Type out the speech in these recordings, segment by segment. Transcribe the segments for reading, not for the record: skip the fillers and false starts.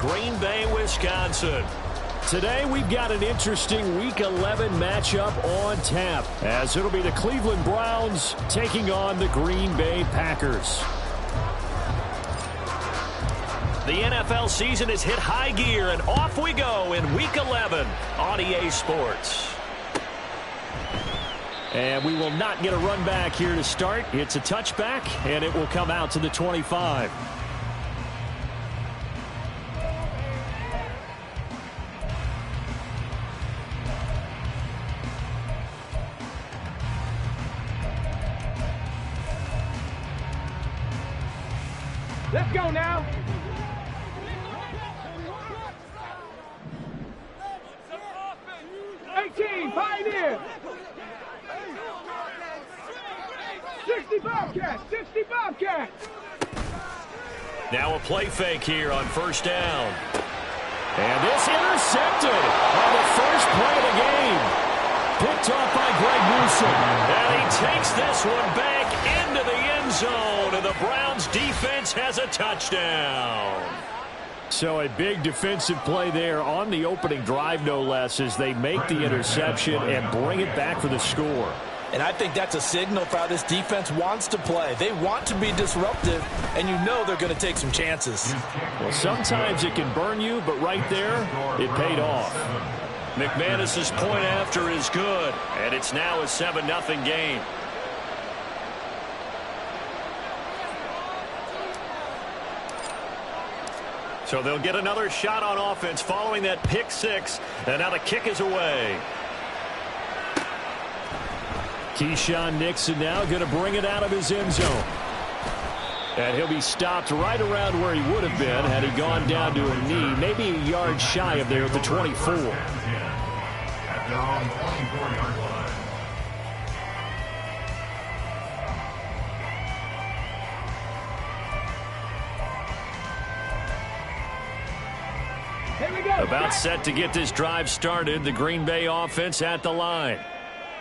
Green Bay, Wisconsin. Today we've got an interesting Week 11 matchup on tap, as it'll be the Cleveland Browns taking on the Green Bay Packers. The NFL season has hit high gear, and off we go in Week 11 on EA Sports. And we will not get a run back here to start. It's a touchback, and it will come out to the 25. Let's go now. Pioneer. 60 Bobcats, 60 Bobcats. Now a play fake here on first down. And this intercepted on the first play of the game. Picked off by Greg Newsome. And he takes this one back into the end zone, and the Browns defense has a touchdown. So a big defensive play there on the opening drive, no less, as they make the interception and bring it back for the score. And I think that's a signal for how this defense wants to play. They want to be disruptive, and you know they're going to take some chances. Well, sometimes it can burn you, but right there, it paid off. McManus's point after is good, and it's now a 7-0 game. So they'll get another shot on offense following that pick six, and now the kick is away. Keyshawn Nixon now going to bring it out of his end zone. And he'll be stopped right around where he would have been had he gone down to a knee, maybe a yard shy of there at the 24. At their own 24-yard line. About set to get this drive started. The Green Bay offense at the line.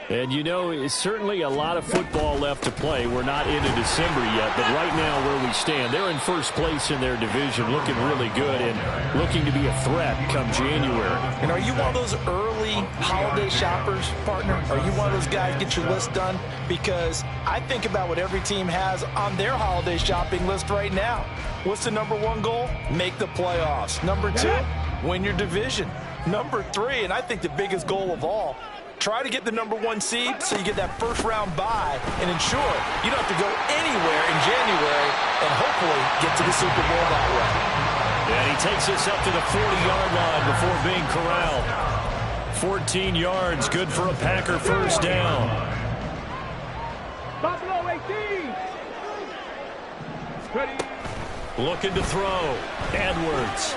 And you know, it's certainly a lot of football left to play. We're not into December yet, but right now where we stand, they're in first place in their division, looking really good and looking to be a threat come January. And are you one of those early holiday shoppers, partner? Are you one of those guys get your list done? Because I think about what every team has on their holiday shopping list right now. What's the number one goal? Make the playoffs. Number two, win your division. Number three, and I think the biggest goal of all, try to get the number one seed so you get that first round bye and ensure you don't have to go anywhere in January and hopefully get to the Super Bowl that way. And he takes us up to the 40-yard line before being corralled. 14 yards, good for a Packer first down. Buffalo 18. Ready. Looking to throw. Edwards.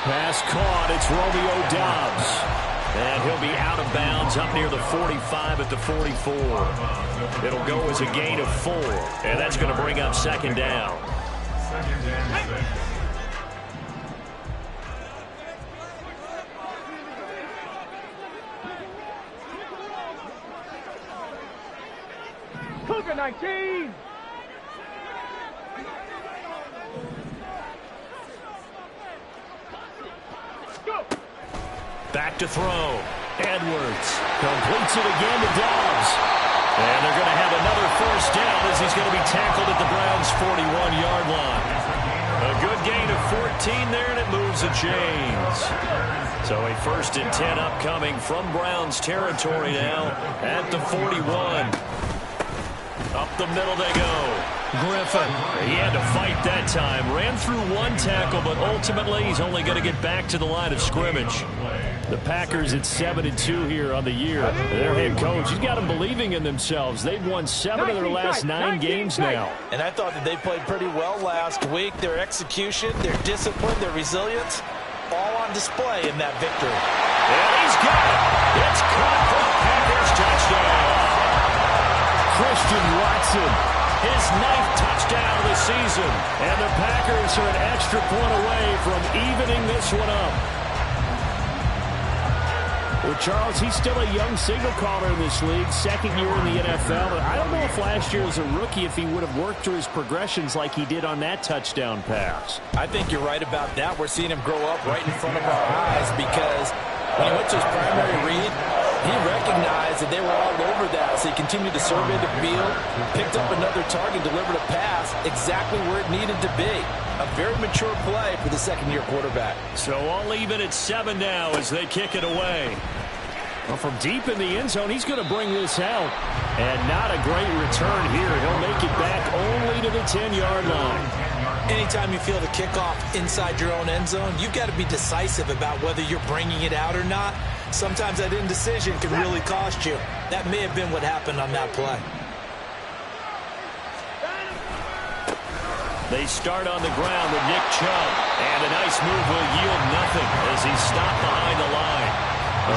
Pass caught. It's Romeo Doubs. And he'll be out of bounds up near the 45 at the 44. It'll go as a gain of 4. And that's going to bring up second down. Second and 6. Cougar 19. Go. Back to throw. Edwards completes it again to Doubs. And they're going to have another first down as he's going to be tackled at the Browns' 41-yard line. A good gain of 14 there, and it moves the chains. So a 1st and 10 upcoming from Browns territory now at the 41. Up the middle they go. Griffin, he had to fight that time. Ran through one tackle, but ultimately he's only going to get back to the line of scrimmage. The Packers at 7-2 here on the year. Their head coach, he's got them believing in themselves. They've won 7 of their last 9 games now. And I thought that they played pretty well last week. Their execution, their discipline, their resilience, all on display in that victory. And he's got it. It's caught for the Packers touchdown. Christian Watson, his 9th touchdown of the season. And the Packers are an extra point away from evening this one up. Well, Charles, he's still a young signal caller in this league, second year in the NFL. But I don't know if last year as a rookie if he would have worked through his progressions like he did on that touchdown pass. I think you're right about that. We're seeing him grow up right in front of our eyes because when he went to his primary read, he recognized that they were all over that, so he continued to survey the field, picked up another target, delivered a pass exactly where it needed to be. A very mature play for the second-year quarterback. So all even at 7 now as they kick it away. Well, from deep in the end zone, he's going to bring this out. And not a great return here. He'll make it back only to the 10-yard line. Anytime you feel the kickoff inside your own end zone, you've got to be decisive about whether you're bringing it out or not. Sometimes that indecision can really cost you. That may have been what happened on that play. They start on the ground with Nick Chubb. And a nice move will yield nothing as he's stopped behind the line.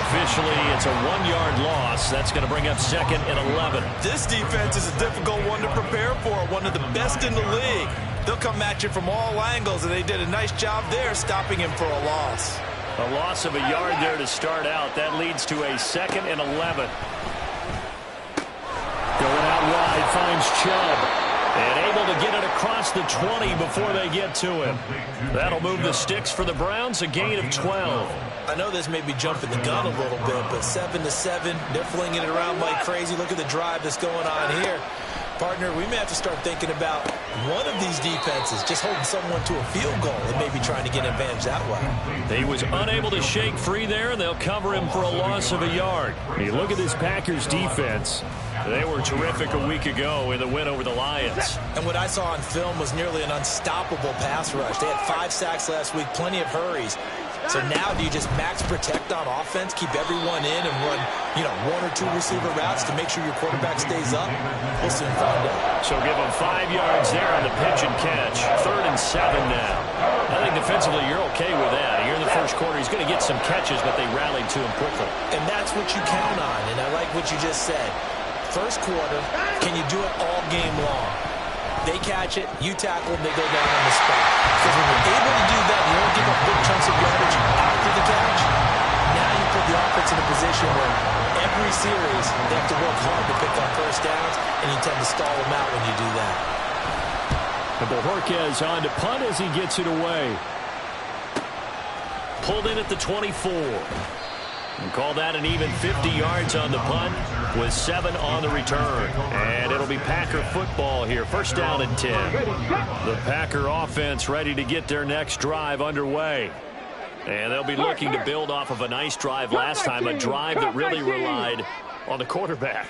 Officially, it's a 1-yard loss. That's going to bring up second and 11. This defense is a difficult one to prepare for, one of the best in the league. They'll come at you from all angles, and they did a nice job there stopping him for a loss. A loss of a yard there to start out. That leads to a second and 11. Going out wide, finds Chubb. And able to get it across the 20 before they get to him. That'll move the sticks for the Browns, a gain of 12. I know this may be jumping the gun a little bit, but 7-7, they're flinging it around like crazy. Look at the drive that's going on here. Partner, we may have to start thinking about one of these defenses just holding someone to a field goal and maybe trying to get an advantage that way. He was unable to shake free there, and they'll cover him for a loss of a yard. You look at this Packers defense. They were terrific a week ago in the win over the Lions. And what I saw on film was nearly an unstoppable pass rush. They had 5 sacks last week, plenty of hurries. So now do you just max protect on offense, keep everyone in and run, 1 or 2 receiver routes to make sure your quarterback stays up? We'll soon find out. So give him 5 yards there on the pitch and catch. 3rd and 7 now. I think defensively you're okay with that. Here in the first quarter, he's going to get some catches, but they rallied to him quickly. And that's what you count on, and I like what you just said. First quarter, can you do it all game long? They catch it, you tackle them, they go down on the spot. Because when you're able to do that, you don't give up big chunks of yardage after the catch. Now you put the offense in a position where every series they have to work hard to pick up first downs, and you tend to stall them out when you do that. And Bojorquez on to punt as he gets it away. Pulled in at the 24. And call that an even 50 yards on the punt with 7 on the return. And it'll be Packer football here. First down and 10. The Packer offense ready to get their next drive underway. And they'll be looking to build off of a nice drive last time, a drive that really relied on the quarterback.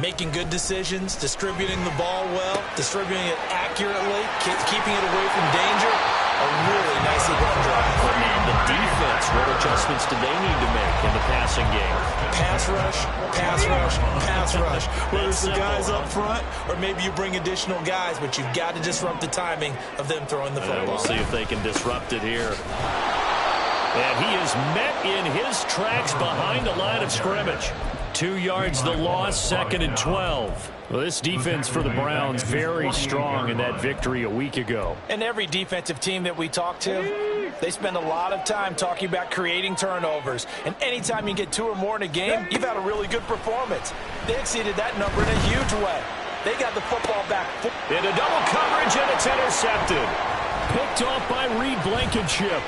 Making good decisions, distributing the ball well, distributing it accurately, keeping it away from danger. A really nicely run drive. And the defense, what adjustments do they need to make in the passing game? Pass rush, pass rush, pass rush. Whether it's the guys up front or maybe you bring additional guys, but you've got to disrupt the timing of them throwing the football. We'll see if they can disrupt it here. And he is met in his tracks behind the line of scrimmage. 2 yards the loss, 2nd and 12. Well, this defense for the Browns very strong in that victory a week ago. And every defensive team that we talk to, they spend a lot of time talking about creating turnovers. And anytime you get 2 or more in a game, you've had a really good performance. They exceeded that number in a huge way. They got the football back. Into double coverage, and it's intercepted. Picked off by Reed Blankenship.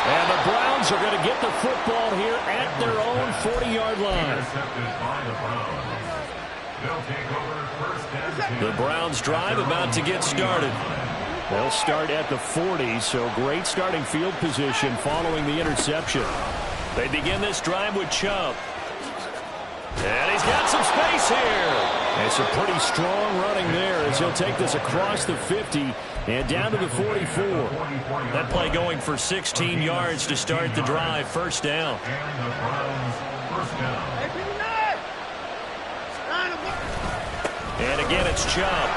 And the Browns are going to get the football here at their own 40-yard line. The Browns drive about to get started. They'll start at the 40, so great starting field position following the interception. They begin this drive with Chubb. And he's got some space here. And some pretty strong running there as he'll take this across the 50 and down to the 44. That play going for 16 yards to start the drive. First down. And again, it's Chubb.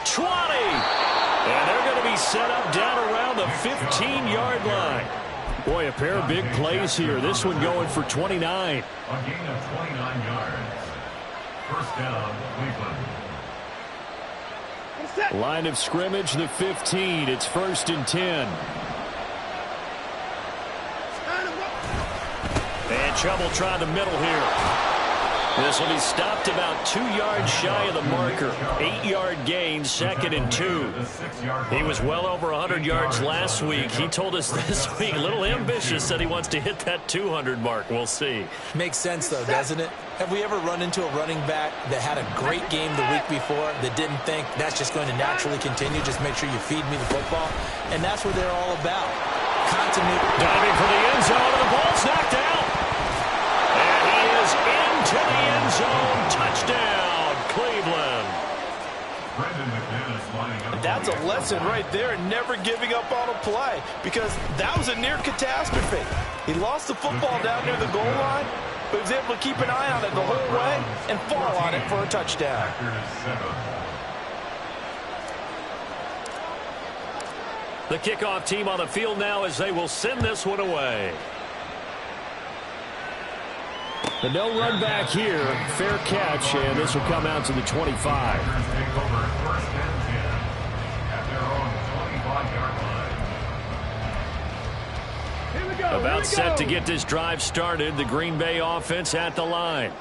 20. And they're going to be set up down around the 15-yard line. Boy, a pair of big plays here. This one going for 29. A gain of 29 yards. First down, Cleveland. Line of scrimmage, the 15. It's 1st and 10. And Chubb will try the middle here. This will be stopped about 2 yards shy of the marker. 8-yard gain, 2nd and 2. He was well over 100 yards last week. He told us this week, a little ambitious, said he wants to hit that 200 mark. We'll see. Makes sense, though, doesn't it? Have we ever run into a running back that had a great game the week before that didn't think that's just going to naturally continue? Just make sure you feed me the football. And that's what they're all about. Continuity. Diving for the end zone, and the ball's knocked out. And he is into the end zone. Touchdown, Cleveland. That's a lesson right there, never giving up on a play, because that was a near catastrophe. He lost the football down near the goal line, but he was able to keep an eye on it the whole way and fall on it for a touchdown. The kickoff team on the field now as they will send this one away. The no run back here, fair catch, and this will come out to the 25. About set to get this drive started, the Green Bay offense at the line.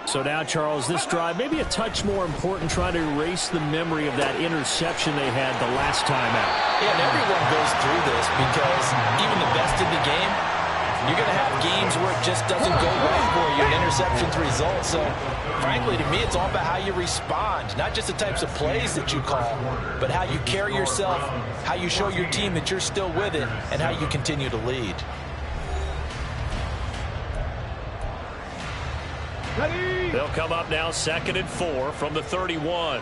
So now, Charles, this drive maybe a touch more important, trying to erase the memory of that interception they had the last time out. Yeah, and everyone goes through this because even the best in the game, you're going to have games where it just doesn't go right for you. Interceptions result. So, frankly, to me, it's all about how you respond. Not just the types of plays that you call, but how you carry yourself, how you show your team that you're still with it, and how you continue to lead. They'll come up now 2nd and 4 from the 31.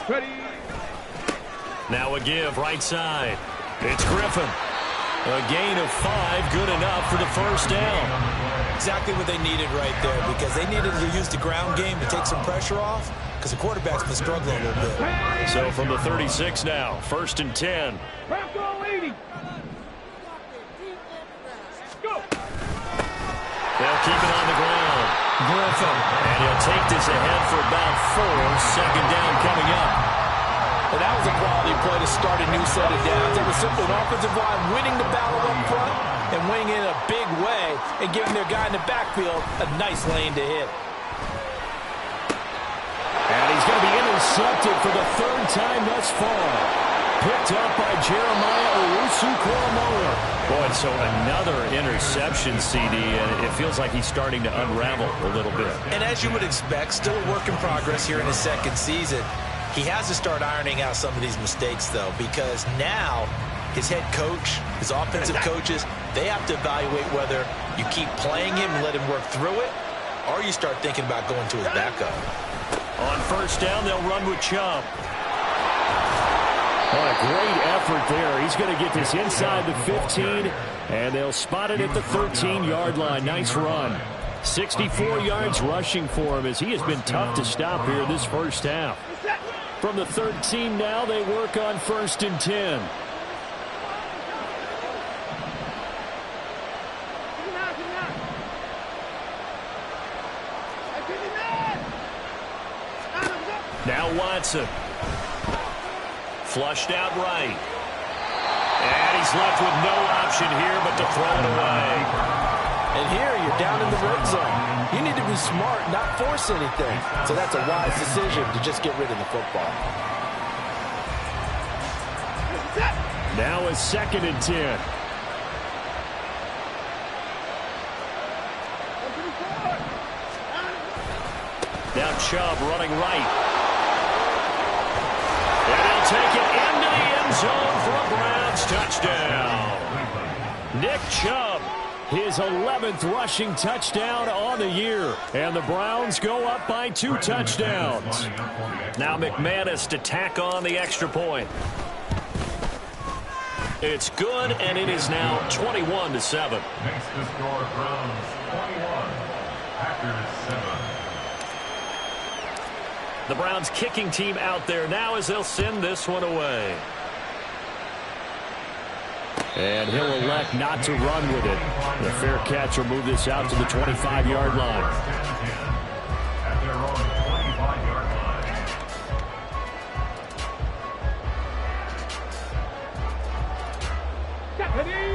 Ready. Now a give right side. It's Griffin. A gain of 5, good enough for the first down. Exactly what they needed right there, because they needed to use the ground game to take some pressure off, because the quarterback's been struggling a little bit. So from the 36 now, 1st and 10. Craft all 80. Go. They'll keep it on the ground. Griffin. And he'll take this ahead for about 4. 2nd down coming up. And that was a quality play to start a new set of downs. It was simply an offensive line winning the battle up front and winning in a big way and giving their guy in the backfield a nice lane to hit. And he's going to be intercepted for the 3rd time thus far. Picked up by Jeremiah Owusu-Koramoah. Boy, so another interception, CD, and it feels like he's starting to unravel a little bit. And as you would expect, still a work in progress here in his 2nd season. He has to start ironing out some of these mistakes, though, because now his head coach, his offensive coaches, they have to evaluate whether you keep playing him and let him work through it, or you start thinking about going to his backup. On 1st down, they'll run with Chubb. What a great effort there. He's going to get this inside the 15, and they'll spot it at the 13-yard line. Nice run. 64 yards rushing for him, as he has been tough to stop here this first half. From the 13 now, they work on 1st and 10. Now Watson. Flushed out right. And he's left with no option here but to throw it away. And here you're down in the red zone. You need to be smart, not force anything. So that's a wise decision to just get rid of the football. Now it's 2nd and 10. Now Chubb running right. And he'll take it into the end zone for a Browns touchdown. Nick Chubb, his 11th rushing touchdown on the year. And the Browns go up by 2 touchdowns. Now McManus to tack on the extra point. It's good, and it is now 21-7. Makes the score Browns 21, Packers 7. The Browns kicking team out there now as they'll send this one away. And he'll elect not to run with it. The fair catch will move this out to the 25-yard line. At their own 25-yard line.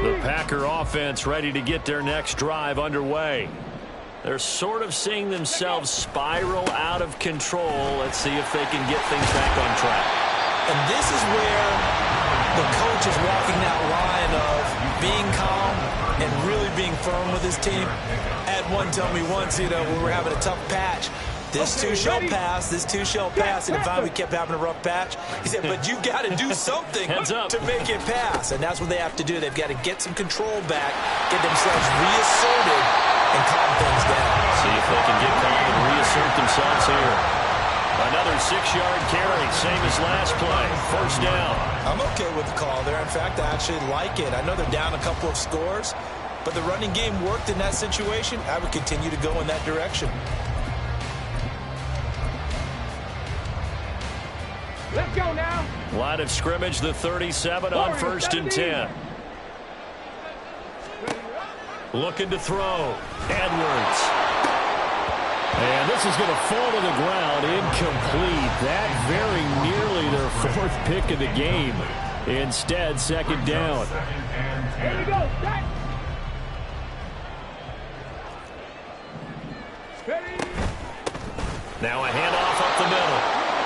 The Packer offense ready to get their next drive underway. They're sort of seeing themselves spiral out of control. Let's see if they can get things back on track. And this is where the coach is walking that line of being calm and really being firm with his team. I had one tell me once, when we were having a tough patch, this too shall pass, this too shall pass. And finally we kept having a rough patch. He said, but you got to do something to make it pass. And that's what they have to do. They've got to get some control back, get themselves reasserted, and calm things down. See if they can get calm and reassert themselves here. Another 6-yard carry, same as last play. First down. I'm okay with the call there. In fact, I actually like it. I know they're down a couple of scores, but the running game worked in that situation. I would continue to go in that direction. Let's go now. Line of scrimmage, the 37 on 1st and 10. Looking to throw. Edwards. And this is going to fall to the ground, incomplete. That very nearly their 4th pick of the game. Instead, second down. Here we go. Back. Ready. Now a handoff up the middle.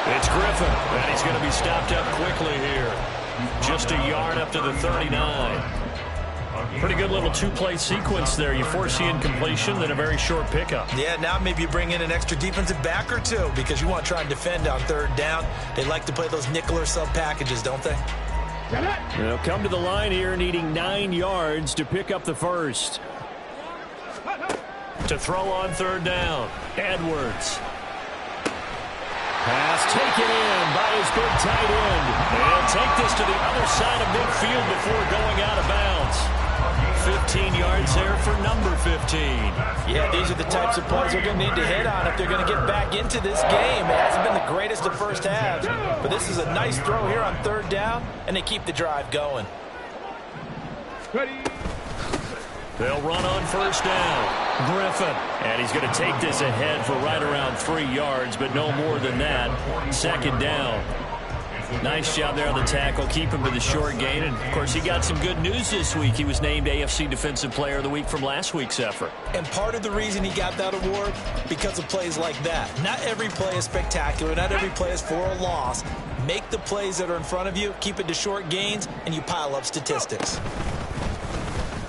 It's Griffin, and he's going to be stopped up quickly here. Just a yard up to the 39. Pretty good little 2-play sequence there. You force the incompletion, then a very short pickup. Yeah, now maybe you bring in an extra defensive back or two because you want to try and defend on 3rd down. They like to play those nickel or sub packages, don't they? They'll come to the line here needing 9 yards to pick up the first. To throw on 3rd down, Edwards. Pass taken in by his big tight end. And take this to the other side of midfield before going out of bounds. 15 yards there for number 15. Yeah, these are the types of plays they're going to need to hit on if they're going to get back into this game. It hasn't been the greatest of first halves, but this is a nice throw here on 3rd down, and they keep the drive going. Ready. They'll run on 1st down. Griffin. And he's going to take this ahead for right around 3 yards, but no more than that. 2nd down. Nice job there on the tackle. Keep him to the short gain. And, of course, he got some good news this week. He was named AFC Defensive Player of the Week from last week's effort. And part of the reason he got that award, because of plays like that. Not every play is spectacular. Not every play is for a loss. Make the plays that are in front of you, keep it to short gains, and you pile up statistics.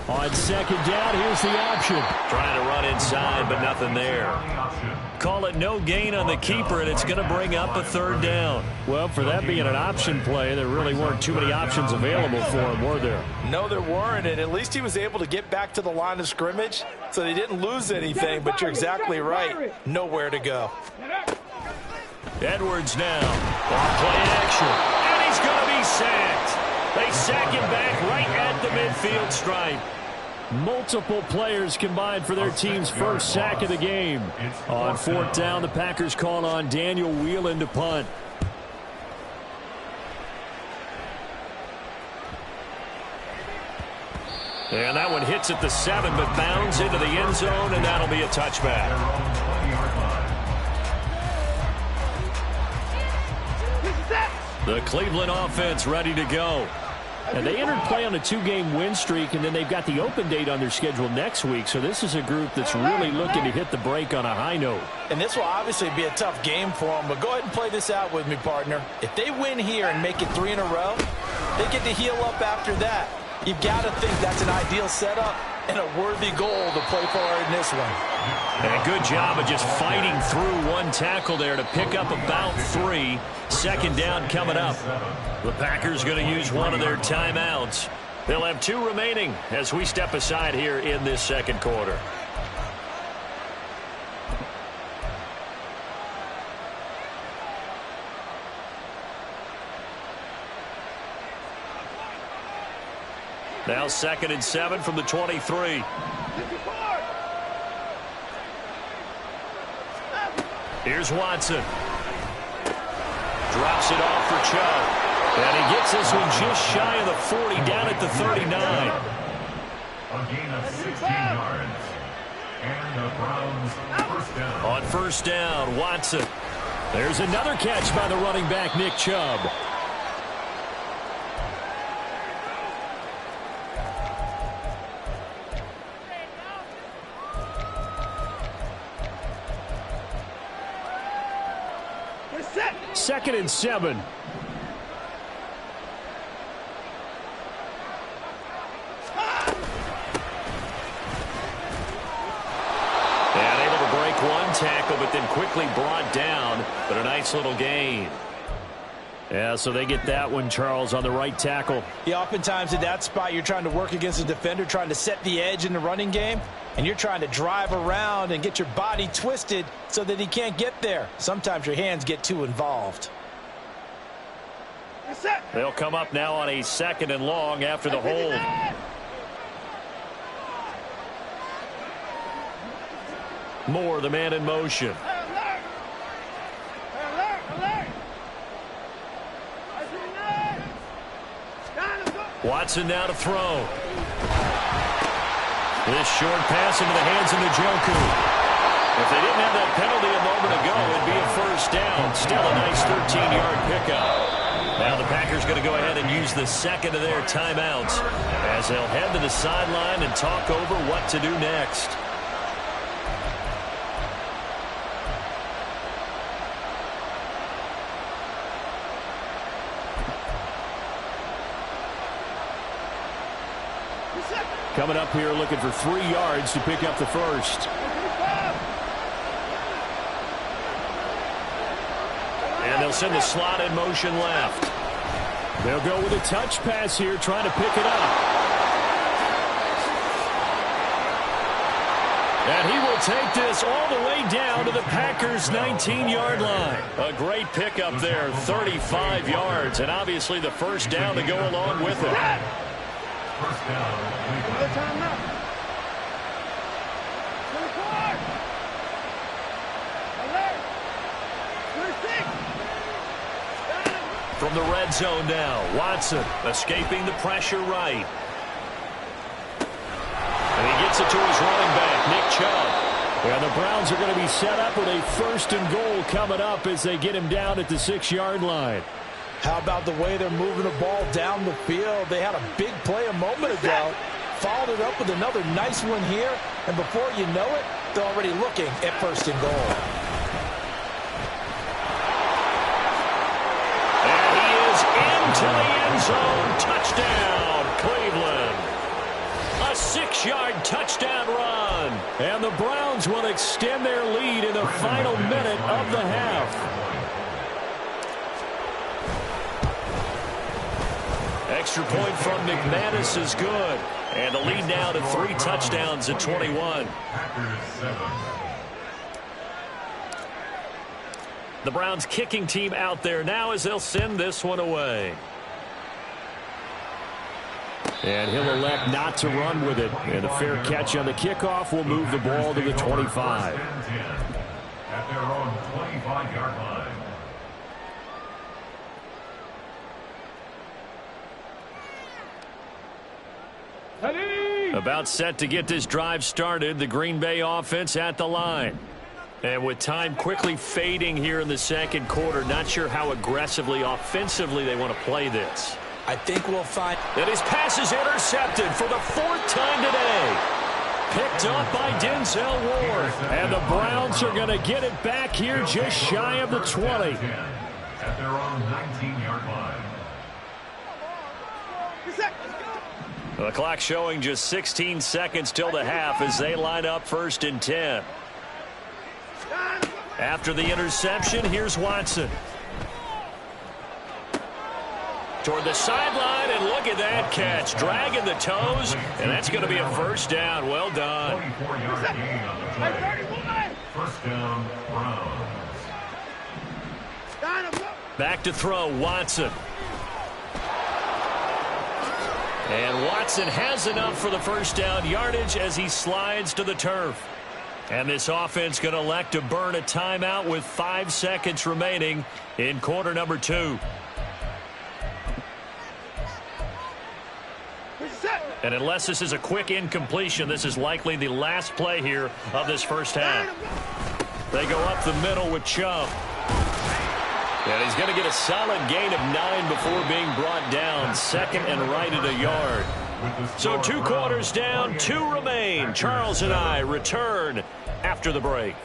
On 2nd down, here's the option. Trying to run inside, but nothing there. Call it no gain on the keeper, and it's going to bring up a 3rd down. Well, for that being an option play, there really weren't too many options available for him, were there? No, there weren't, and at least he was able to get back to the line of scrimmage, so they didn't lose anything, but you're exactly right. Nowhere to go. Edwards now. On play action. And he's going to be sacked. They sack him back right at the midfield stripe. Multiple players combined for their team's first sack of the game. On 4th down, the Packers call on Daniel Whelan to punt. And that one hits at the 7, but bounds into the end zone, and that'll be a touchback. The Cleveland offense ready to go. And they entered play on a 2-game win streak, and then they've got the open date on their schedule next week. So this is a group that's really looking to hit the break on a high note. And this will obviously be a tough game for them, but go ahead and play this out with me, partner. If they win here and make it 3 in a row, they get to heal up after that. You've got to think that's an ideal setup and a worthy goal to play for in this one. And a good job of just fighting through one tackle there to pick up about 3. 2nd down coming up. The Packers going to use one of their timeouts. They'll have 2 remaining as we step aside here in this 2nd quarter. Now 2nd and 7 from the 23. Here's Watson. Drops it off for Chubb. And he gets this one just shy of the 40, down at the 39. A gain of 16 yards. And the Browns 1st down. On 1st down, Watson. There's another catch by the running back, Nick Chubb. 2nd and 7. And able to break one tackle, but then quickly brought down. But a nice little gain. Yeah, so they get that one, Charles, on the right tackle. Yeah, oftentimes in that spot, you're trying to work against a defender, trying to set the edge in the running game, and you're trying to drive around and get your body twisted so that he can't get there. Sometimes your hands get too involved. They'll come up now on a 2nd and long after the hold. Moore, the man in motion. Watson now to throw. This short pass into the hands of Njoku. If they didn't have that penalty a moment ago, it'd be a first down. Still a nice 13-yard pickup. Now the Packers going to go ahead and use the second of their timeouts as they'll head to the sideline and talk over what to do next. Coming up here looking for 3 yards to pick up the first. And they'll send the slot in motion left. They'll go with a touch pass here, trying to pick it up. And he will take this all the way down to the Packers' 19-yard line. A great pickup there, 35 yards, and obviously the first down to go along with it. First down. From the red zone now, Watson escaping the pressure right. And he gets it to his running back, Nick Chubb. Well, the Browns are going to be set up with a 1st and goal coming up as they get him down at the 6-yard line. How about the way they're moving the ball down the field? They had a big play a moment ago, followed it up with another nice one here, and before you know it, they're already looking at 1st and goal. And he is into the end zone. Touchdown, Cleveland. A 6-yard touchdown run. And the Browns will extend their lead in the final minute of the half. Extra point from McManus is good. And the lead now to 3 touchdowns at 21. The Browns kicking team out there now as they'll send this one away. And he'll elect not to run with it. And a fair catch on the kickoff will move the ball to the 25. At their own 25-yard line. About set to get this drive started, the Green Bay offense at the line. And with time quickly fading here in the second quarter, not sure how aggressively, offensively they want to play this. I think we'll find that his pass is intercepted for the 4th time today. Picked up by Denzel Ward. And the Browns are going to get it back here just shy of the 20. At their own 19-yard line. The clock showing just 16 seconds till the half as they line up 1st and 10. After the interception, here's Watson. Toward the sideline, and look at that catch. Dragging the toes, and that's going to be a first down. Well done. 24-yard gain on the play. First down, Browns. Back to throw, Watson. And Watson has enough for the first down yardage as he slides to the turf. And this offense going to elect to burn a timeout with 5 seconds remaining in quarter number 2. And unless this is a quick incompletion, this is likely the last play here of this first half. They go up the middle with Chubb. And he's going to get a solid gain of 9 before being brought down. 2nd and right at a yard. So 2 quarters down, 2 remain. Charles and I return after the break.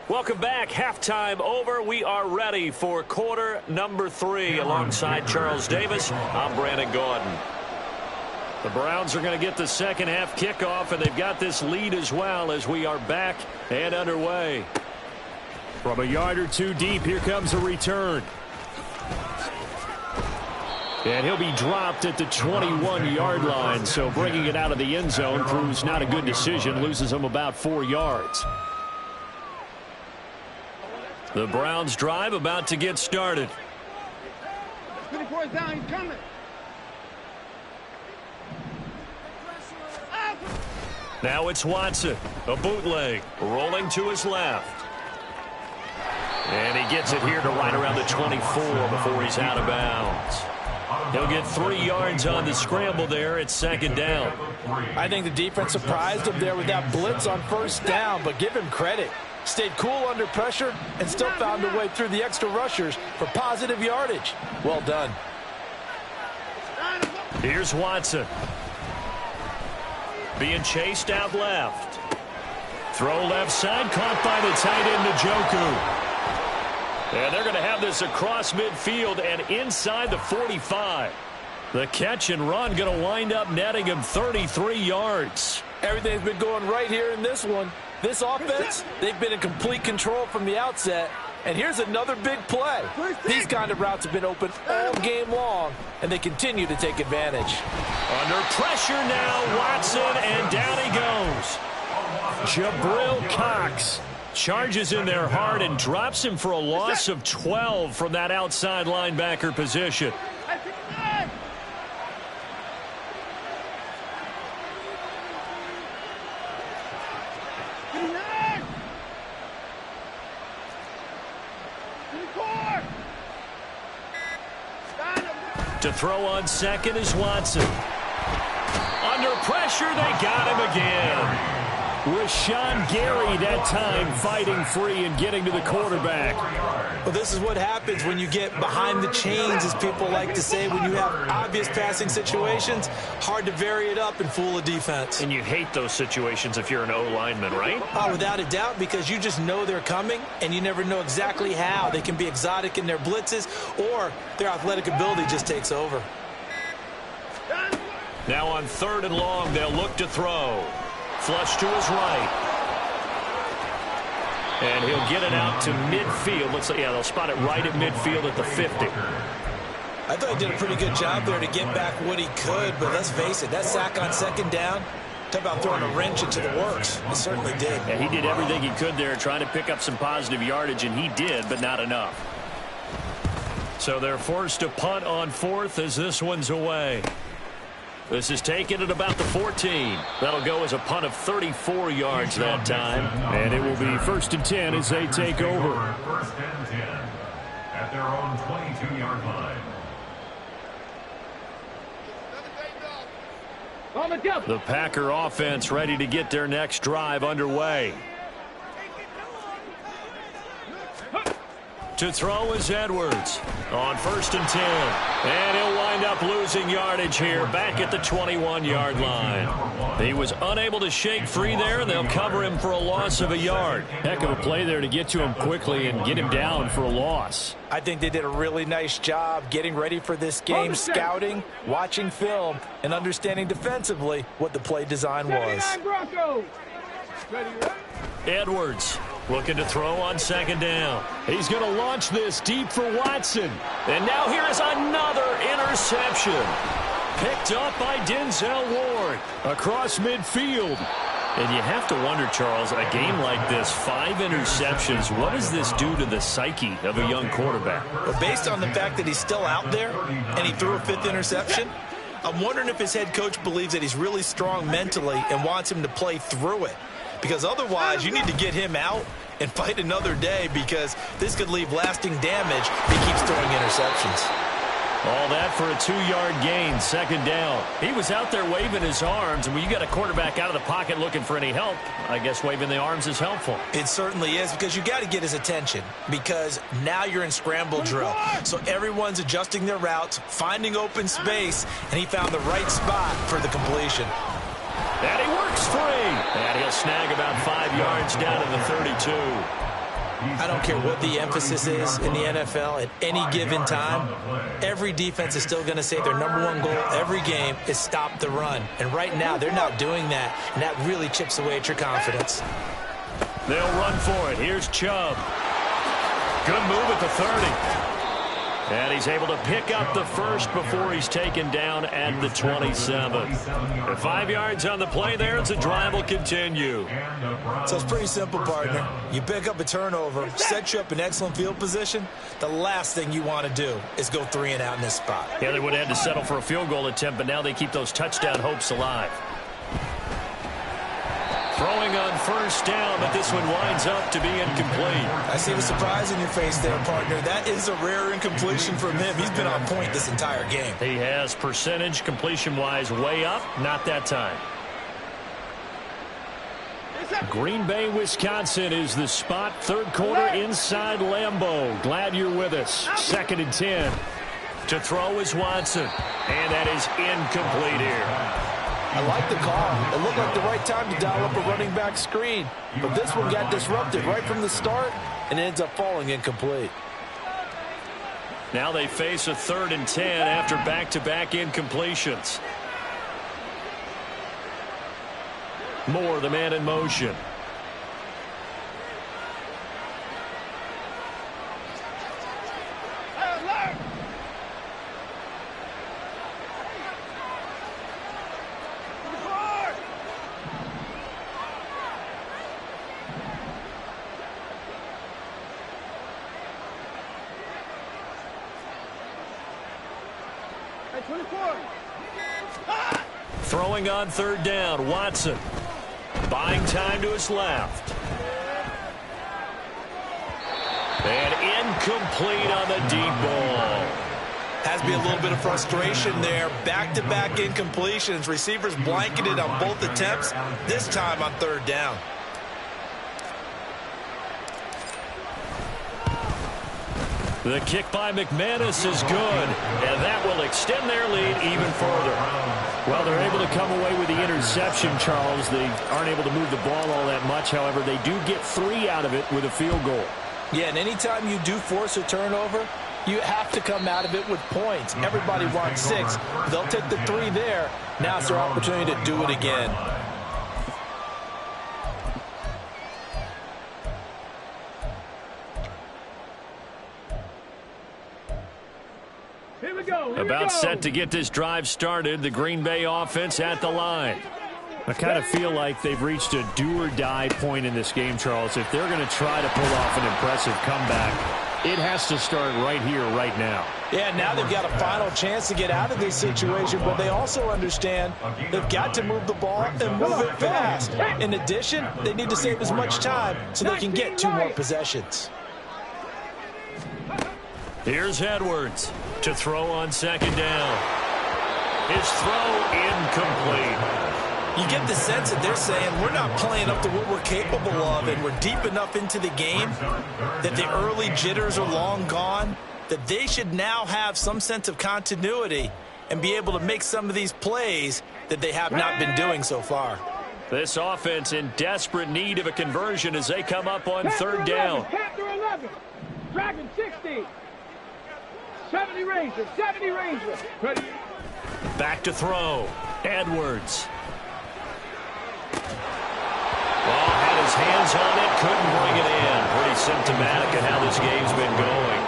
Welcome back. Halftime over. We are ready for quarter number 3. Alongside Charles Davis, I'm Brandon Gaudin. The Browns are going to get the second half kickoff, and they've got this lead as well as we are back and underway. From a yard or two deep, here comes a return. And he'll be dropped at the 21-yard line, so bringing it out of the end zone proves not a good decision, loses him about 4 yards. The Browns drive about to get started. 24 down, he's coming. Now it's Watson, a bootleg, rolling to his left. And he gets it here to right around the 24 before he's out of bounds. He'll get 3 yards on the scramble there. It's second down. I think the defense surprised him there with that blitz on first down, but give him credit. Stayed cool under pressure and still found a way through the extra rushers for positive yardage. Well done. Here's Watson. Being chased out left. Throw left side, caught by the tight end Njoku. And they're going to have this across midfield and inside the 45. The catch and run going to wind up netting him 33 yards. Everything's been going right here in this one. This offense, they've been in complete control from the outset. And here's another big play. These kind of routes have been open all game long, and they continue to take advantage. Under pressure now, Watson, and down he goes. Jabril Cox charges in there hard and drops him for a loss of 12 from that outside linebacker position. To throw on second is Watson. Under pressure, they got him again. Rashawn Gary that time fighting free and getting to the quarterback. Well, this is what happens when you get behind the chains, as people like to say. When you have obvious passing situations, hard to vary it up and fool a defense. And you hate those situations if you're an O-lineman, right? Oh, without a doubt, because you just know they're coming, and you never know exactly how. They can be exotic in their blitzes, or their athletic ability just takes over. Now on 3rd and long, they'll look to throw. Flush to his right. And he'll get it out to midfield. Looks like, yeah, they'll spot it right at midfield at the 50. I thought he did a pretty good job there to get back what he could, but let's face it, that sack on 2nd down, talk about throwing a wrench into the works. It certainly did. Yeah, he did everything he could there trying to pick up some positive yardage, and he did, but not enough. So they're forced to punt on 4th as this one's away. This is taken at about the 14. That'll go as a punt of 34 yards that time. And it will be 1st and 10 as they take over. 1st and 10 at their own 22-yard line. The Packer offense ready to get their next drive underway. To throw is Edwards on 1st and 10. And he'll wind up losing yardage here back at the 21-yard line. He was unable to shake free there, and they'll cover him for a loss of a yard. Heck of a play there to get to him quickly and get him down for a loss. I think they did a really nice job getting ready for this game, scouting, watching film, and understanding defensively what the play design was. Edwards looking to throw on 2nd down. He's going to launch this deep for Watson. And now here is another interception. Picked up by Denzel Ward across midfield. And you have to wonder, Charles, a game like this, 5 interceptions, what does this do to the psyche of a young quarterback? But based on the fact that he's still out there and he threw a 5th interception, I'm wondering if his head coach believes that he's really strong mentally and wants him to play through it. Because otherwise, you need to get him out and fight another day, because this could leave lasting damage if he keeps throwing interceptions. All that for a 2-yard gain, 2nd down. He was out there waving his arms, and when you got a quarterback out of the pocket looking for any help, I guess waving the arms is helpful. It certainly is, because you got to get his attention, because now you're in scramble drill. So everyone's adjusting their routes, finding open space, and he found the right spot for the completion. And he works free. And he'll snag about 5 yards down to the 32. I don't care what the emphasis is in the NFL at any given time. Every defense is still going to say their #1 goal every game is stop the run. And right now, they're not doing that, and that really chips away at your confidence. They'll run for it. Here's Chubb. Good move at the 30. And he's able to pick up the first before he's taken down at the 27. 5 yards on the play there as the drive will continue. So it's pretty simple, partner. You pick up a turnover, set you up in excellent field position. The last thing you want to do is go 3 and out in this spot. Yeah, they would have had to settle for a field goal attempt, but now they keep those touchdown hopes alive. Throwing on first down, but this one winds up to be incomplete. I see the surprise in your face there, partner. That is a rare incompletion from him. He's been on point this entire game. He has percentage completion-wise way up. Not that time. Green Bay, Wisconsin is the spot. Third quarter inside Lambeau. Glad you're with us. 2nd and 10. To throw is Watson. And that is incomplete here. I like the call. It looked like the right time to dial up a running back screen. But this one got disrupted right from the start and ends up falling incomplete. Now they face a 3rd and 10 after back-to-back incompletions. Moore, the man in motion. Throwing on 3rd down, Watson. Buying time to his left. And incomplete on the deep ball. Has to be a little bit of frustration there. Back-to-back incompletions. Receivers blanketed on both attempts, this time on 3rd down. The kick by McManus is good, and that will extend their lead even further. Well, they're able to come away with the interception, Charles. They aren't able to move the ball all that much. However, they do get 3 out of it with a field goal. Yeah, and anytime you do force a turnover, you have to come out of it with points. Everybody wants 6. They'll take the 3 there. Now it's their opportunity to do it again. About set to get this drive started. The Green Bay offense at the line. I kind of feel like they've reached a do-or-die point in this game, Charles. If they're going to try to pull off an impressive comeback, it has to start right here, right now. Yeah, now they've got a final chance to get out of this situation, but they also understand they've got to move the ball and move it fast. In addition, they need to save as much time so they can get 2 more possessions. Here's Edwards to throw on 2nd down. His throw incomplete. You get the sense that they're saying we're not playing up to what we're capable of, and we're deep enough into the game that the early jitters are long gone, that they should now have some sense of continuity and be able to make some of these plays that they have not been doing so far. This offense in desperate need of a conversion as they come up on 3rd down. Panther 11, Dragon 60. 70 Ranger, 70 Ranger. Ready. Back to throw. Edwards. Ball had his hands on it, couldn't bring it in. Pretty symptomatic of how this game's been going.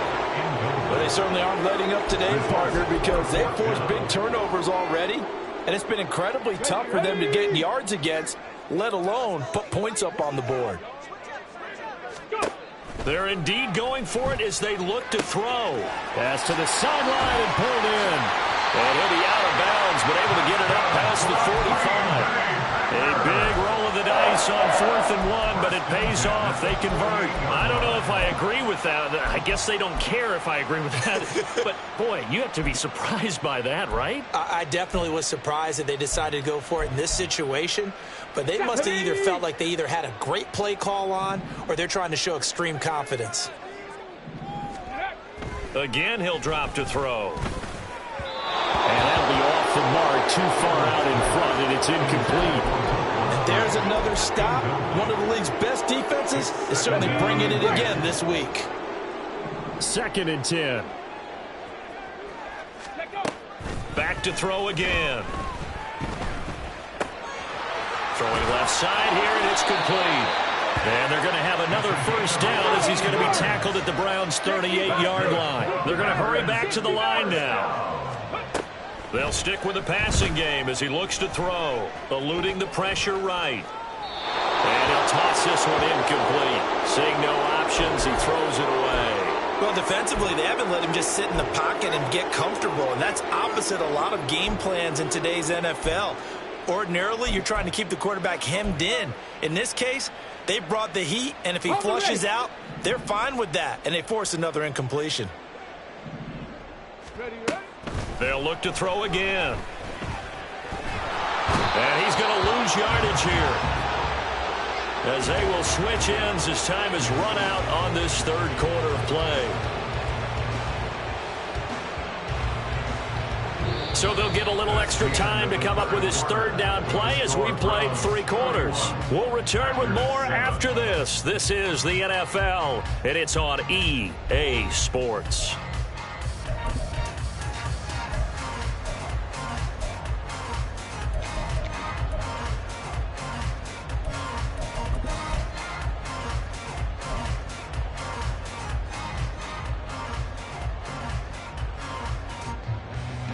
Well, they certainly aren't letting up today, partner, because they've forced big turnovers already, and it's been incredibly tough for them to get yards against, let alone put points up on the board. They're indeed going for it as they look to throw. Pass to the sideline and pulled in. And he'll be out of bounds, but able to get it up past the 45. A big roll of the dice on 4th and 1, but it pays off. They convert. I don't know if I agree with that. I guess they don't care if I agree with that. But, boy, you have to be surprised by that, right? I definitely was surprised that they decided to go for it in this situation. But they must have either felt like they either had a great play call on or they're trying to show extreme confidence. Again, he'll drop to throw. And that'll be off the mark, too far out in front, and it's incomplete. And There's another stop. One of the league's best defenses is certainly bringing it again this week. 2nd and 10. Back to throw again. Throwing left side here, and it's complete. And they're going to have another first down as he's going to be tackled at the Browns' 38-yard line. They're going to hurry back to the line now. They'll stick with the passing game as he looks to throw, eluding the pressure right. And he'll toss this one incomplete. Seeing no options, he throws it away. Well, defensively, they haven't let him just sit in the pocket and get comfortable, and that's opposite a lot of game plans in today's NFL. Ordinarily, you're trying to keep the quarterback hemmed in. In this case, they brought the heat, and if he flushes out, they're fine with that, and they force another incompletion. They'll look to throw again. And he's going to lose yardage here, as they will switch ends as time has run out on this 3rd quarter of play. So they'll get a little extra time to come up with his 3rd down play as we played 3 quarters. We'll return with more after this. This is the NFL, and it's on EA Sports.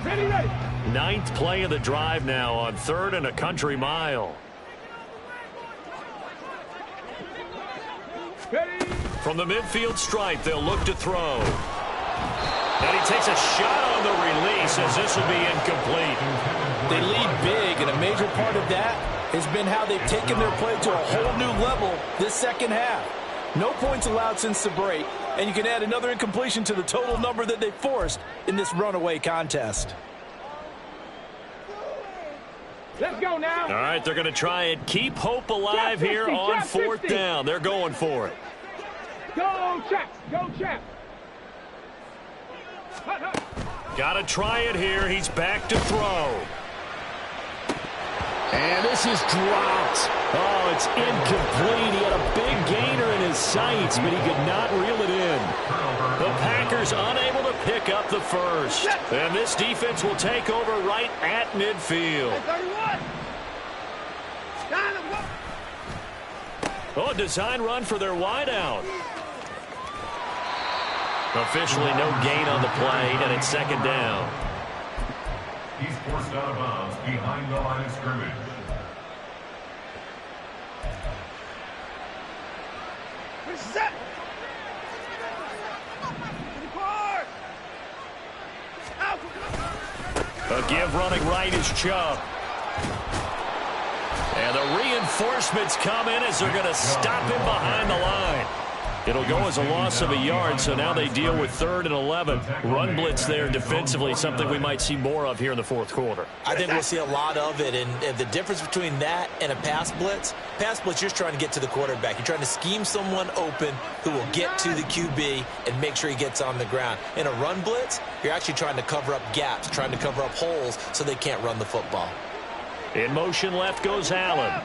Ready. 9th play of the drive now on 3rd and a country mile. Ready. From the midfield stripe, they'll look to throw. And he takes a shot on the release as this will be incomplete. They lead big, and a major part of that has been how they've taken their play to a whole new level this 2nd half. No points allowed since the break, and you can add another incompletion to the total number that they forced in this runaway contest. Let's go now. All right, they're going to try and keep hope alive here on 4th down. They're going for it. Go, Chaps. Go, Chaps. Got to try it here. He's back to throw. And this is dropped. Oh, it's incomplete. He had a big gainer in his sights, but he could not reel it in. The Packers unable to pick up the first. And this defense will take over right at midfield. Oh, design run for their wideout. Officially no gain on the play, and it's 2nd down. He's forced out of bounds behind the line of scrimmage. Set. A give running right is Chubb. And the reinforcements come in as they're going to stop him behind the line. It'll go as a loss of a yard, so now they deal with 3rd and 11. Run blitz there defensively, something we might see more of here in the 4th quarter. I think we'll see a lot of it, and the difference between that and a pass blitz, you're just trying to get to the quarterback. You're trying to scheme someone open who will get to the QB and make sure he gets on the ground. In a run blitz, you're actually trying to cover up gaps, trying to cover up holes so they can't run the football. In motion left goes Allen.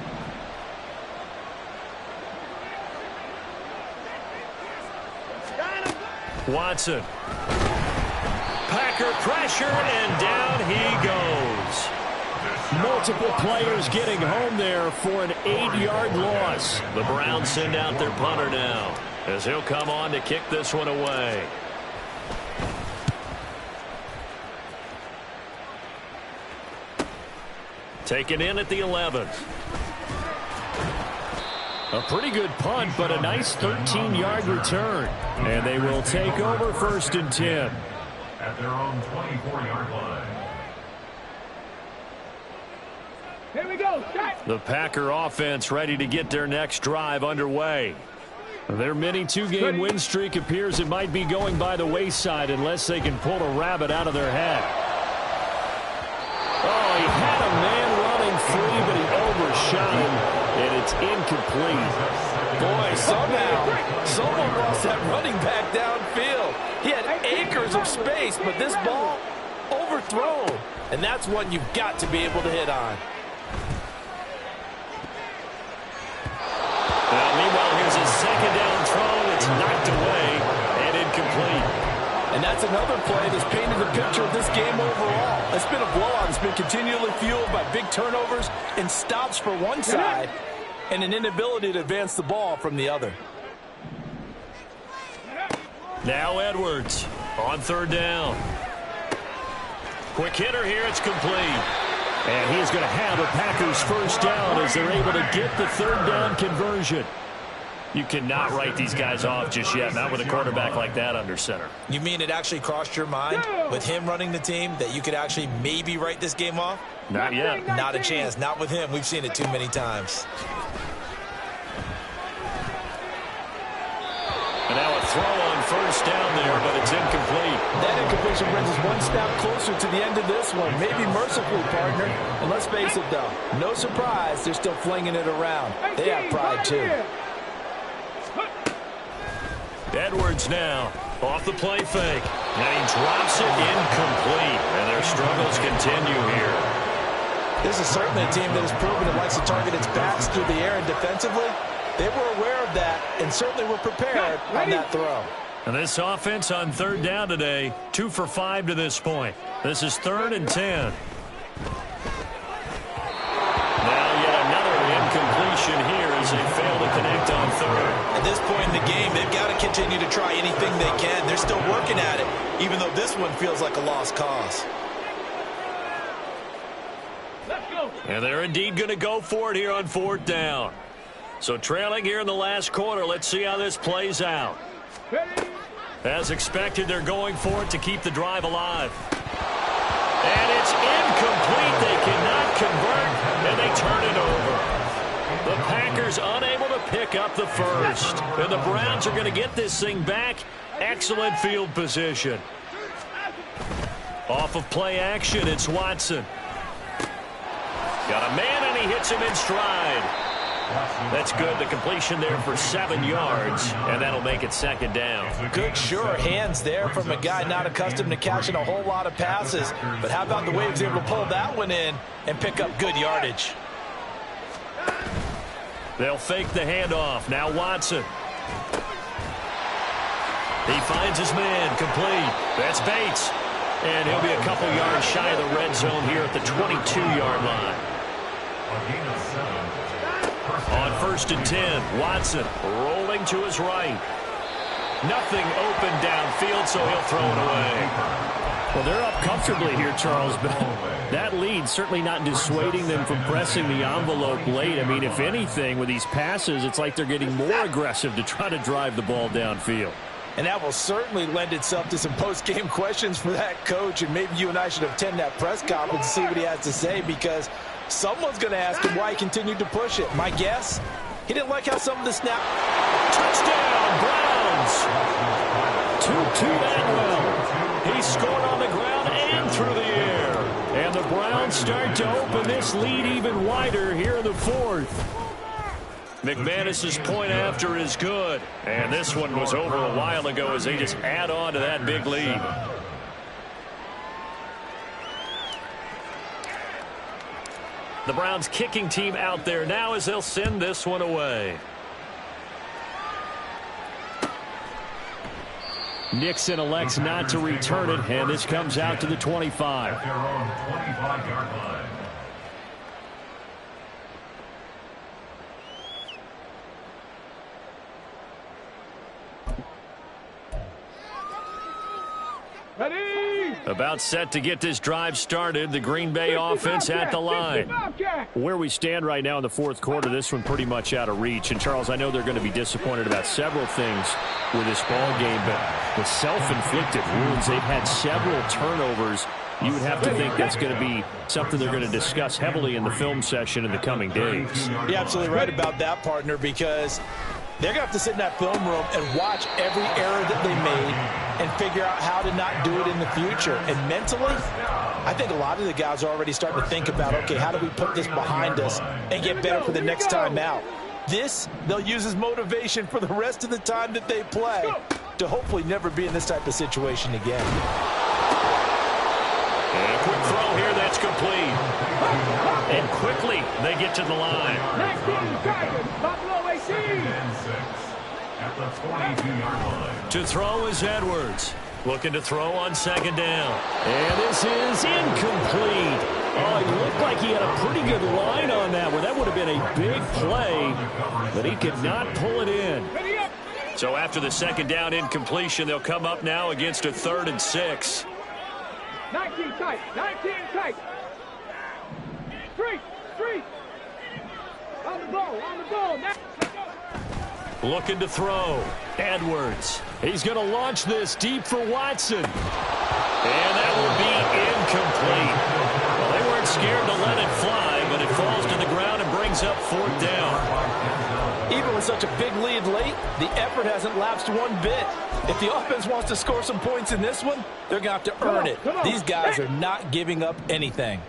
Watson. Packer pressure, and down he goes. Multiple players getting home there for an 8-yard loss. The Browns send out their punter now, as he'll come on to kick this one away. Taken in at the 11th. A pretty good punt, but a nice 13-yard return. And they will take over 1st and 10. At their own 24-yard line. Here we go. The Packer offense ready to get their next drive underway. Their mini 2-game win streak appears it might be going by the wayside unless they can pull a rabbit out of their hat. Oh, he had a man running free, but he overshot him, and it's incomplete. Boy, somehow, someone lost that running back downfield. He had acres of space, but this ball overthrown. And that's one you've got to be able to hit on. It's knocked away and incomplete. And that's another play that's painted the picture of this game overall. It's been a blowout. It's been continually fueled by big turnovers and stops for one side and an inability to advance the ball from the other. Now Edwards on third down. Quick hitter here. It's complete. And he is going to have a Packers first down as they're able to get the third down conversion. You cannot write these guys off just yet, not with a quarterback like that under center. You mean it actually crossed your mind with him running the team that you could actually maybe write this game off? Not yet. Not a chance. Not with him. We've seen it too many times. And now a throw on first down there, but it's incomplete. That incompletion brings us one step closer to the end of this one. Maybe mercifully, partner. And let's face it, though, no surprise, they're still flinging it around. They have pride, too. Edwards now off the play fake. And he drops it incomplete. And their struggles continue here. This is certainly a team that has proven it likes to target its backs through the air, and defensively, they were aware of that and certainly were prepared on that throw. And this offense on third down today, 2 for 5 to this point. This is 3rd and 10. Now yet another incompletion here as they fail to connect on third. At this point in the game, they've got to continue to try anything they can. They're still working at it, even though this one feels like a lost cause. Let's go. And they're indeed going to go for it here on 4th down. So trailing here in the last quarter, let's see how this plays out. As expected, they're going for it to keep the drive alive. And it's incomplete. They cannot convert, and they turn it over. The Packers unable to pick up the first. And the Browns are going to get this thing back. Excellent field position. Off of play action, it's Watson. Got a man, and he hits him in stride. That's good. The completion there for 7 yards, and that'll make it 2nd down. Good, sure hands there from a guy not accustomed to catching a whole lot of passes. But how about the way he was able to pull that one in and pick up good yardage? They'll fake the handoff. Now Watson. He finds his man, complete. That's Bates. And he'll be a couple yards shy of the red zone here at the 22-yard line. On 1st and 10, Watson rolling to his right. Nothing open downfield, so he'll throw it away. Well, they're up comfortably here, Charles, but that lead certainly not dissuading them from pressing the envelope late. I mean, if anything, with these passes, it's like they're getting more aggressive to try to drive the ball downfield. And that will certainly lend itself to some post-game questions for that coach, and maybe you and I should attend that press conference to see what he has to say, because someone's going to ask him why he continued to push it. My guess, he didn't like how some of the snap. Touchdown, Browns! To Manuel. He scored on the ground and through the air. And the Browns start to open this lead even wider here in the 4th. McManus's point after is good. And this one was over a while ago as they just add on to that big lead. The Browns kicking team out there now as they'll send this one away. Nixon elects not to return it, and this comes out to the 25. At their own 25-yard line. Ready? About set to get this drive started. The Green Bay offense at the line. Where we stand right now in the 4th quarter, this one pretty much out of reach. And, Charles, I know they're going to be disappointed about several things with this ball game, but with self-inflicted wounds, they've had several turnovers. You would have to think that's going to be something they're going to discuss heavily in the film session in the coming days. You're absolutely right about that, partner, because they're going to have to sit in that film room and watch every error that they made and figure out how to not do it in the future. And mentally, I think a lot of the guys are already starting to think about, okay, how do we put this behind us and get better for the next time out? This, they'll use as motivation for the rest of the time that they play to hopefully never be in this type of situation again. And a quick throw here, that's complete. And quickly, they get to the line. Next team, Tigers, Buffalo AC. at the 22-yard line. To throw is Edwards. Looking to throw on second down. And this is incomplete. Oh, he looked like he had a pretty good line on that one. That would have been a big play, but he could not pull it in. So after the second down incompletion, they'll come up now against a 3rd and 6. 19 tight. 19 tight. Street. On the goal. Now. Looking to throw. Edwards. He's going to launch this deep for Watson. And that will be incomplete. Well, they weren't scared to let it fly, but it falls to the ground and brings up 4th down. Even with such a big lead late, the effort hasn't lapsed one bit. If the offense wants to score some points in this one, they're going to have to earn it. These guys are not giving up anything.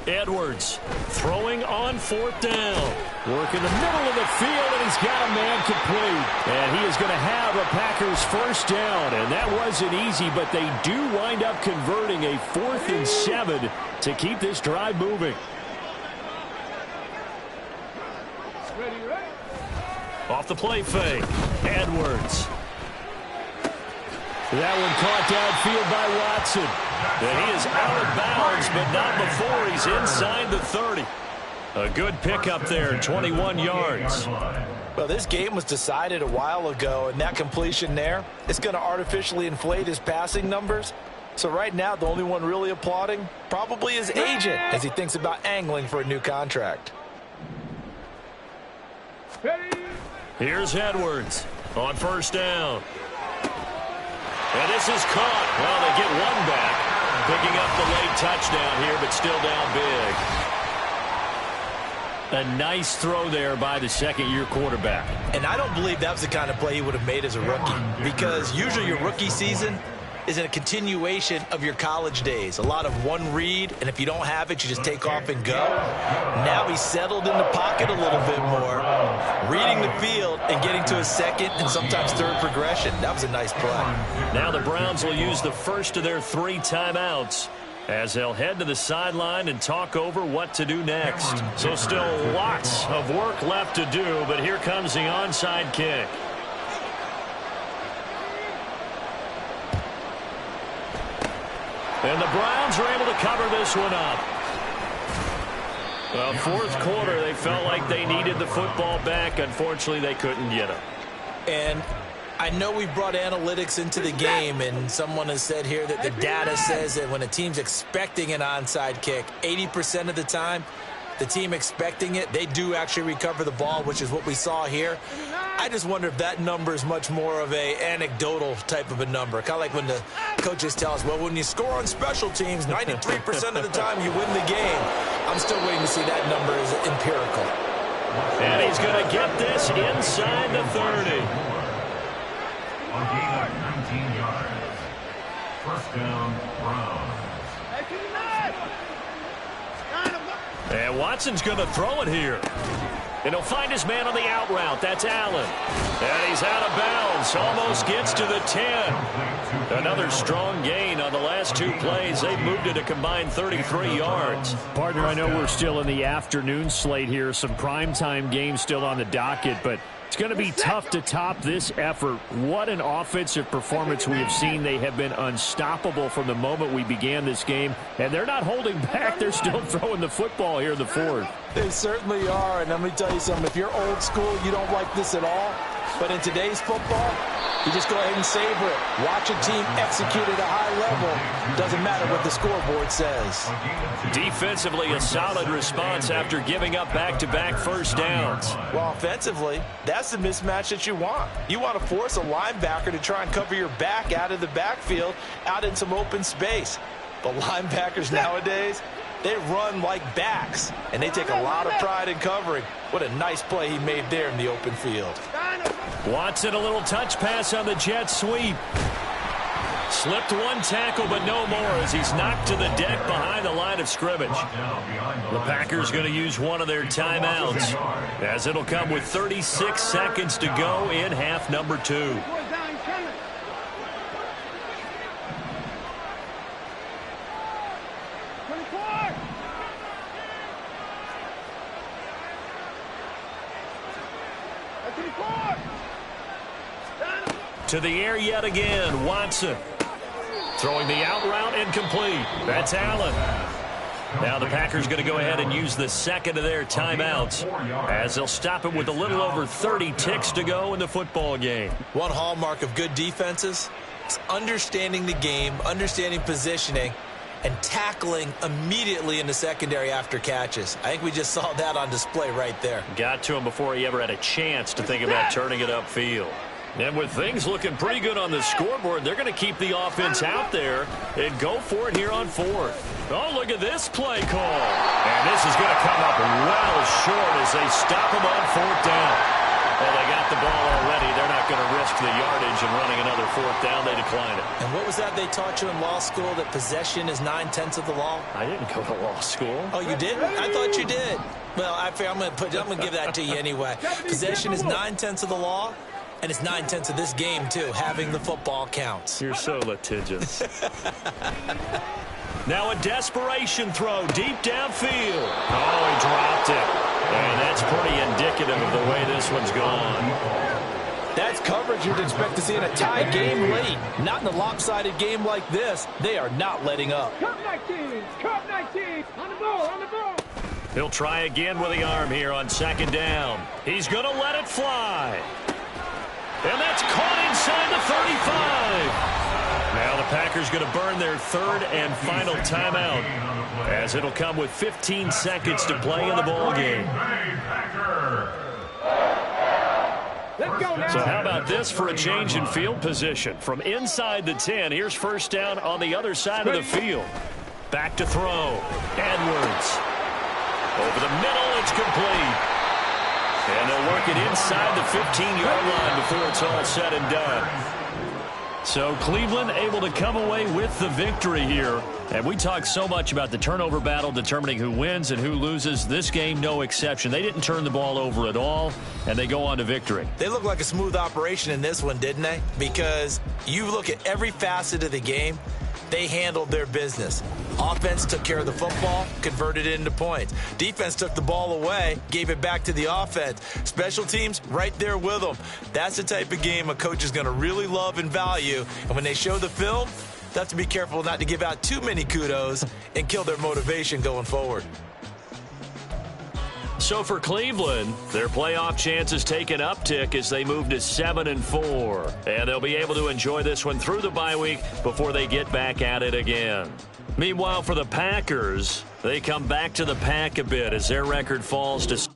Edwards throwing on 4th down. Work in the middle of the field, and he's got a man complete. And he is going to have a Packers first down. And that wasn't easy, but they do wind up converting a 4th and 7 to keep this drive moving. Ready. Off the play fake. Edwards. That one caught downfield by Watson. And he is out of bounds, but not before he's inside the 30. A good pickup there, 21 yards. Well, this game was decided a while ago, and that completion there, it's going to artificially inflate his passing numbers. So right now, the only one really applauding probably his agent as he thinks about angling for a new contract. Here's Edwards on first down. And this is caught. Well, they get one back. Picking up the late touchdown here, but still down big. A nice throw there by the second-year quarterback. And I don't believe that was the kind of play he would have made as a rookie, because usually your rookie season is in a continuation of your college days. A lot of one read, and if you don't have it, you just take off and go. Now he's settled in the pocket a little bit more, reading the field and getting to a second and sometimes third progression. That was a nice play. Now the Browns will use the first of their 3 timeouts as they'll head to the sideline and talk over what to do next. So still lots of work left to do, but here comes the onside kick. And the Browns are able to cover this one up. Well, 4th quarter, they felt like they needed the football back. Unfortunately, they couldn't get it. And I know we brought analytics into the game, and someone has said here that the data says that when a team's expecting an onside kick, 80% of the time, the team expecting it, they do actually recover the ball, which is what we saw here. I just wonder if that number is much more of a anecdotal type of a number. Kind of like when the coaches tell us, well, when you score on special teams, 93% of the time you win the game. I'm still waiting to see that number is empirical. And he's going to get this inside the 30. A gain of 19 yards. First down, Browns. And Watson's going to throw it here. And he'll find his man on the out route. That's Allen. And he's out of bounds. Almost gets to the 10. Another strong gain on the last 2 plays. They've moved it a combined 33 yards. Partner, I know we're still in the afternoon slate here. Some primetime games still on the docket, but it's going to be tough to top this effort. What an offensive performance we have seen. They have been unstoppable from the moment we began this game, and they're not holding back. They're still throwing the football here in the 4th. They certainly are, and let me tell you something. If you're old school, you don't like this at all. But in today's football, you just go ahead and savor it. Watch a team execute at a high level. Doesn't matter what the scoreboard says. Defensively, a solid response after giving up back-to-back first downs. Well, offensively, that's the mismatch that you want. You want to force a linebacker to try and cover your back out of the backfield, out in some open space. The linebackers nowadays, they run like backs, and they take a lot of pride in covering. What a nice play he made there in the open field. Watson, a little touch pass on the jet sweep. Slipped one tackle, but no more as he's knocked to the deck behind the line of scrimmage. The Packers going to use one of their timeouts as it'll come with 36 seconds to go in half number 2. To the air yet again, Watson. Throwing the out route incomplete. That's Allen. Now the Packers going to go ahead and use the second of their timeouts as they'll stop it with a little over 30 ticks to go in the football game. One hallmark of good defenses is understanding the game, understanding positioning, and tackling immediately in the secondary after catches. I think we just saw that on display right there. Got to him before he ever had a chance to think about turning it upfield. And with things looking pretty good on the scoreboard, they're going to keep the offense out there and go for it here on fourth. Oh, look at this play call. And this is going to come up well short as they stop him on fourth down. Well, they got the ball already. They're not going to risk the yardage and running another fourth down. They decline it. And what was that they taught you in law school, that possession is 9/10 of the law? I didn't go to law school. Oh, you didn't? I thought you did. Well, I'm going to give that to you anyway. Possession is 9/10 of the law. And it's 9/10 of this game, too. Having the football counts. You're so litigious. Now a desperation throw deep downfield. Oh, he dropped it. And that's pretty indicative of the way this one's gone. That's coverage you'd expect to see in a tie game late. Not in a lopsided game like this. They are not letting up. Cup 19. Cup 19. On the ball. On the ball. He'll try again with the arm here on second down. He's going to let it fly. And that's caught inside the 35. Now the Packers going to burn their third and final timeout as it'll come with 15 seconds to play in the ball game. So how about this for a change in field position? From inside the 10, here's first down on the other side of the field. Back to throw. Edwards. Over the middle, it's complete. And they'll work it inside the 15-yard line before it's all said and done. So Cleveland able to come away with the victory here. And we talk so much about the turnover battle determining who wins and who loses. This game, no exception. They didn't turn the ball over at all, and they go on to victory. They look like a smooth operation in this one, didn't they? Because you look at every facet of the game, they handled their business. Offense took care of the football, converted it into points. Defense took the ball away, gave it back to the offense. Special teams, right there with them. That's the type of game a coach is going to really love and value. And when they show the film, they have to be careful not to give out too many kudos and kill their motivation going forward. So for Cleveland, their playoff chances take an uptick as they move to 7-4. And they'll be able to enjoy this one through the bye week before they get back at it again. Meanwhile, for the Packers, they come back to the pack a bit as their record falls to